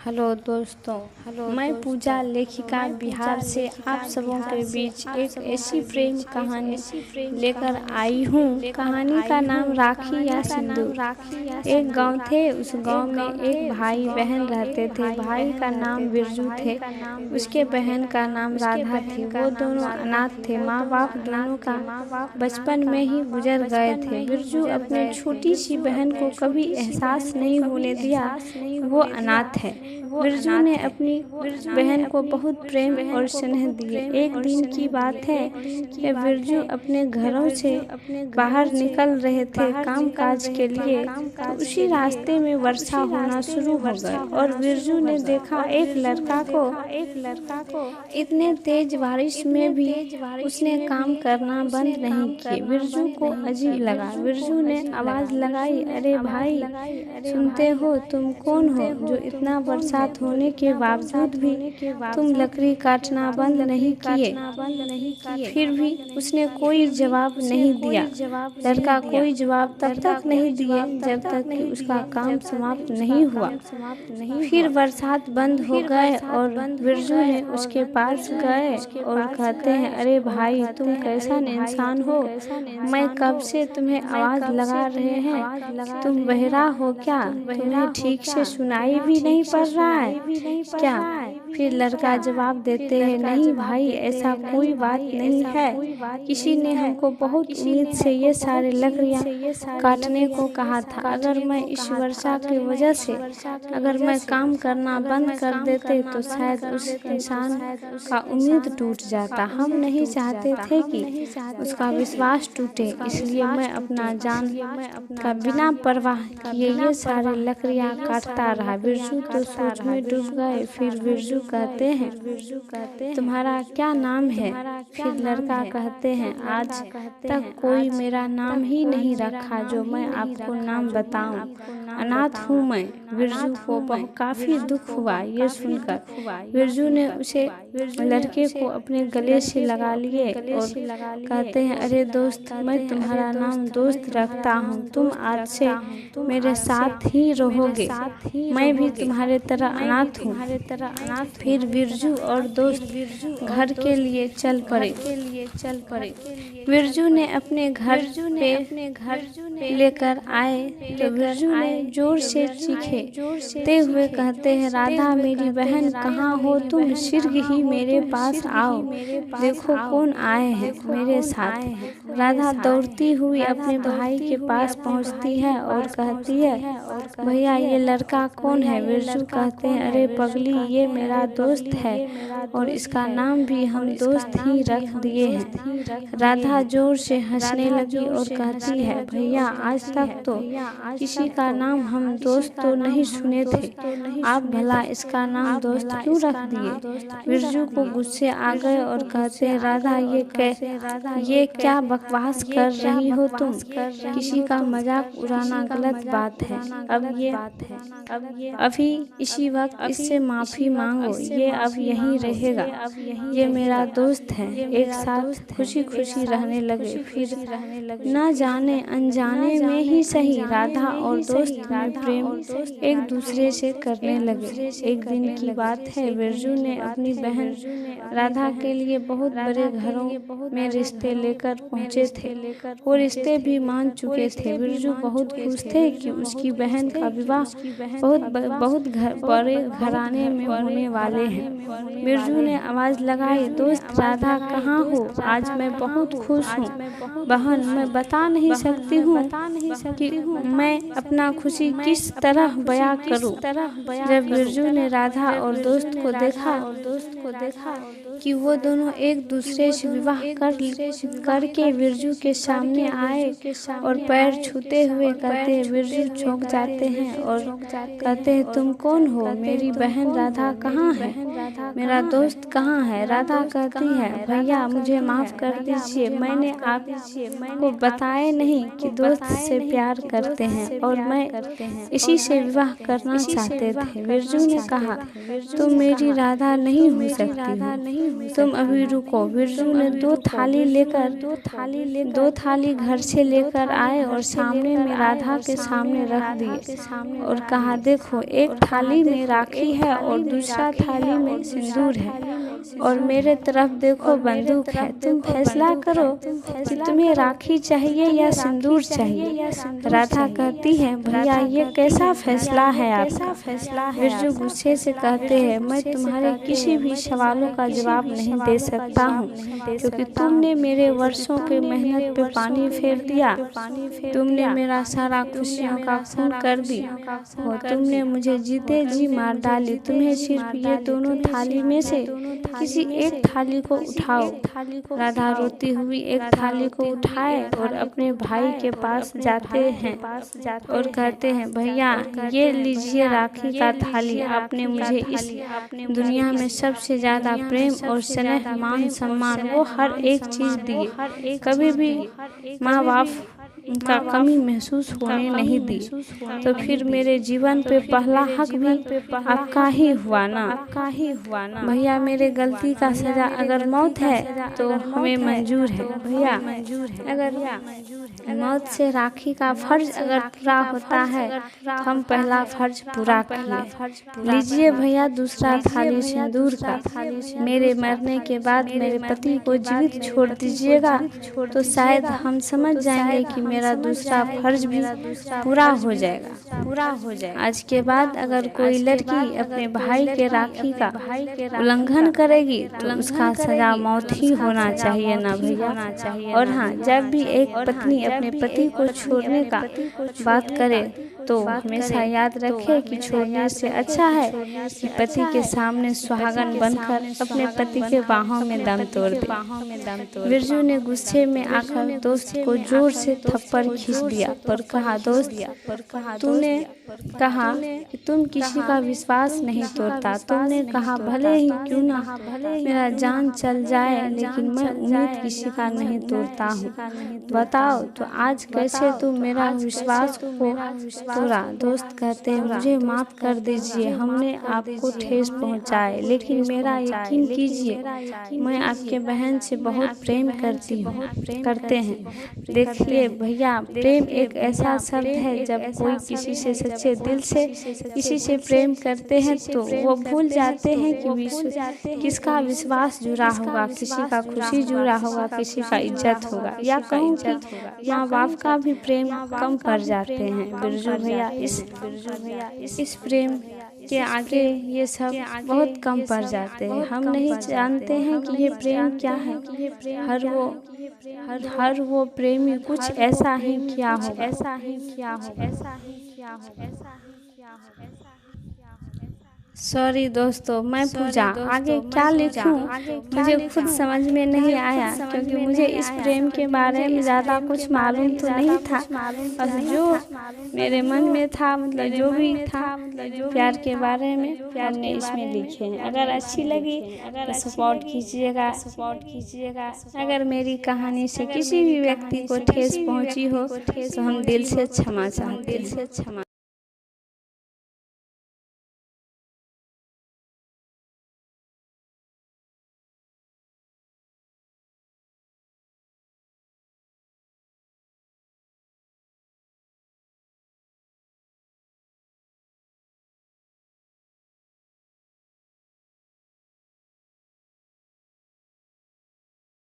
Hello दोस्तों, मैं पूजा लेखिका बिहार से आप सबों के बीच एक ऐसी प्रेम कहानी लेकर आई हूँ। कहानी का नाम राखी या सिंदूर। एक गांव थे, उस गांव में एक भाई बहन रहते थे। भाई का नाम बिरजू थे, उसके बहन का नाम राधा थी। वो दोनों अनाथ थे। माँ बाप दोनों का बचपन में ही गुजर गए थे। बिरजू अपनी छोटी सी बहन को कभी एहसास नहीं होने दिया वो अनाथ है। बिरजू ने अपनी बहन को बहुत प्रेम और स्नेह दिए। एक दिन की बात है कि बिरजू अपने घरों से बाहर निकल रहे थे काम काज के लिए, तो उसी रास्ते में वर्षा होना शुरू हो गई और बिरजू ने देखा एक लड़का को। इतने तेज बारिश में भी उसने काम करना बंद नहीं किए। बिरजू को अजीब लगा। बिरजू ने आवाज लगाई, अरे भाई, सुनते हो? तुम कौन हो जो इतना बरसात होने के बावजूद भी तुम लकड़ी काटना बंद नहीं किए? फिर भी उसने कोई जवाब नहीं दिया। लड़का कोई जवाब तब तक नहीं दिए जब तक कि उसका काम समाप्त नहीं हुआ। फिर बरसात बंद हो गए और बिरजू ने उसके पास गए और कहते हैं, अरे भाई, तुम कैसा इंसान हो? मैं कब से तुम्हें आवाज लगा रहे हैं, तुम बहरा हो क्या? तुम्हें ठीक से सुनाई भी नहीं पड़ रहा है क्या? फिर लड़का जवाब देते हैं, नहीं भाई, ऐसा कोई बात नहीं है। किसी ने हमको बहुत उम्मीद से ये सारे लकड़ियाँ काटने को कहा था। अगर मैं इस वर्षा की वजह से अगर मैं काम करना बंद कर देते तो शायद उस इंसान का उम्मीद टूट जाता। हम नहीं चाहते थे कि उसका विश्वास टूटे, इसलिए मैं अपना जान का बिना परवाह किए ये सारे लकड़ियाँ काटता रहा। बिरजू तो सोच में डूब गए। फिर बिरजू कहते हैं, तुम्हारा क्या नाम है? फिर लड़का कहते हैं, आज तक कोई मेरा नाम ही नहीं रखा जो मैं आपको नाम बताऊं। अनाथ हूँ मैं। बिरजू को काफी दुख हुआ ये सुनकर। बिरजू ने उसे लड़के को अपने गले से लगा लिए और कहते हैं, अरे दोस्त, मैं तुम्हारा नाम दोस्त रखता हूँ। तुम आज से मेरे साथ ही रहोगे। मैं भी तुम्हारे तरह अनाथ हूँ। फिर बिरजू और दोस्त घर के लिए चल पड़े। बिरजू ने अपने घर पे लेकर आए तो बिरजू ने जोर से चीखे हुए कहते हैं, राधा मेरी बहन, कहाँ हो तुम? शीघ्र ही मेरे पास आओ। देखो कौन आए हैं मेरे साथ। राधा दौड़ती हुई अपने भाई के पास पहुंचती है और कहती है, भैया, ये लड़का कौन है? बिरजू कहते हैं, अरे पगली, ये मेरा दोस्त है और इसका नाम भी हम दोस्त ही रख दिए हैं। राधा जोर से हंसने लगी और कहती है, भैया, आज तक तो किसी का नाम हम दोस्त तो नहीं सुने थे, आप भला इसका नाम दोस्त क्यों रख दिए? बिरजू को गुस्से आ गए और कहते हैं, राधा, ये क्या बकवास कर रही हो तुम? किसी का मजाक उड़ाना गलत बात है। अभी इसी वक्त इससे माफी मांगो। ये अब यहीं रहेगा। ये मेरा दोस्त है। एक साथ खुशी खुशी रहने लगे। फिर न जाने अनजाने में ही सही राधा और दोस्त में प्रेम एक दूसरे से करने लगे। एक दिन की बात है, बिरजू ने अपनी बहन राधा के लिए बहुत बड़े घरों में रिश्ते लेकर पहुंचे थे। वो रिश्ते भी मान चुके थे। बिरजू बहुत खुश थे कि उसकी बहन का विवाह बहुत बड़े घराने में होने वाले हैं। बिरजू ने आवाज लगाई, दोस्त राधा, कहाँ हो? आज मैं बहुत खुश हूँ बहन, मैं बता नहीं सकती हूँ कि मैं अपना खुशी किस तरह बयां करूँ। जब बिरजू ने राधा और दोस्त को देखा कि वो दोनों एक दूसरे से विवाह करके बिरजू के सामने आए और पैर छूते हुए कहते हैं, बिरजू चौंक जाते हैं और कहते हैं, तुम कौन हो? मेरी बहन राधा कहाँ है? मेरा दोस्त कहाँ है? राधा कहती है, भैया, मुझे माफ कर दीजिए, मैंने आपको बताया नहीं कि दोस्त से प्यार करते हैं और मैं इसी से विवाह करना चाहते थे। बिरजू ने कहा, तुम मेरी राधा नहीं हो सकती हो। तुम अभी रुको। बिरजू ने दो थाली घर से लेकर आए और सामने में राधा के सामने रख दिए और कहा, देखो, एक थाली में राखी है और दूसरा थाली में सिंदूर है और मेरे तरफ देखो बंदूक है। तुम फैसला करो कि तुम्हें राखी चाहिए या सिंदूर चाहिए। राधा कहती है, भैया ये कैसा फैसला है आपका? बिरजू गुस्से से कहते हैं, मैं तुम्हारे किसी भी सवालों का जवाब नहीं दे सकता हूँ क्योंकि तुमने मेरे वर्षों के मेहनत पे पानी फेर दिया। तुमने मेरा सारा खुशियों का खून कर दी और तुमने मुझे जीते जी मार डाली। तुम्हें सिर्फ ये दोनों थाली में से किसी एक थाली को उठाओ। राधा रोती हुई एक थाली को उठाए और अपने भाई के पास जाते हैं और कहते हैं, भैया ये लीजिए राखी का थाली। आपने मुझे इस दुनिया में सबसे ज्यादा प्रेम और स्नेह, मान सम्मान, वो हर एक चीज दी। कभी भी माँ बाप का कमी महसूस होने नहीं दी। तो फिर मेरे जीवन पे पहला हक भी आपका ही हुआ ना। भैया मेरे गलती का सजा अगर मौत है तो हमें मंजूर है। भैया अगर मौत से राखी का फर्ज अगर पूरा होता है तो हम पहला फर्ज पूरा किए। लीजिए भैया दूसरा थाली सिंदूर का। मेरे मरने के बाद मेरे पति को जीवित छोड़ दीजिएगा तो शायद हम समझ जाएंगे कि मेरा दूसरा फर्ज भी पूरा हो जाएगा। आज के बाद अगर कोई लड़की अपने भाई के राखी का उल्लंघन करेगी तो उसका सजा मौत ही होना चाहिए ना भैया। और हाँ, जब भी एक पत्नी अपने पति को छोड़ने का बात करे तो हमेशा याद रखे कि छोड़ने से अच्छा है कि पति के सामने सुहागन बनकर अपने पति के बाहों में दम तोड़ दे। बिरजू ने गुस्से में आकर दोस्त को जोर से थप्पड़ खींच दिया और कहा, दोस्त, तूने कहा कि तुम किसी का विश्वास नहीं तोड़ता। तुमने कहा भले ही क्यों ना मेरा जान चल जाए लेकिन मैं उम्मीद किसी का नहीं तोड़ता हूँ। बताओ तो आज कैसे तुम मेरा विश्वास को तोड़ा? दोस्त कहते हैं, मुझे माफ कर दीजिए, हमने आपको ठेस पहुँचाए, लेकिन मेरा यकीन कीजिए मैं आपके बहन से बहुत प्रेम करते हैं। देखिए भैया, प्रेम एक ऐसा शब्द है, जब कोई किसी से सच्चे दिल से किसी से प्रेम करते हैं तो वो भूल जाते हैं कि किसका विश्वास जुड़ा होगा, किसी का खुशी जुड़ा होगा, किसी का इज्जत होगा, या कहूँ कि माँ बाप का भी प्रेम कम पड़ जाते हैं। बिरजू भैया इस प्रेम के आगे ये सब बहुत कम पड़ जाते हैं। हम नहीं जानते हैं कि ये प्रेम क्या है। हर वो प्रेमी कुछ ऐसा ही किया हो। सॉरी दोस्तों, मैं पूजा आगे क्या लिखूं मुझे खुद समझ में नहीं आया क्योंकि मुझे इस प्रेम के बारे में ज़्यादा कुछ मालूम तो नहीं था। और जो मेरे मन में था, मतलब जो भी था प्यार के बारे में, हमने इसमें लिखे हैं। अगर अच्छी लगी तो सपोर्ट कीजिएगा। अगर मेरी कहानी से किसी भी व्यक्ति को ठेस पहुंची हो तो हम दिल से क्षमा चाहते हैं।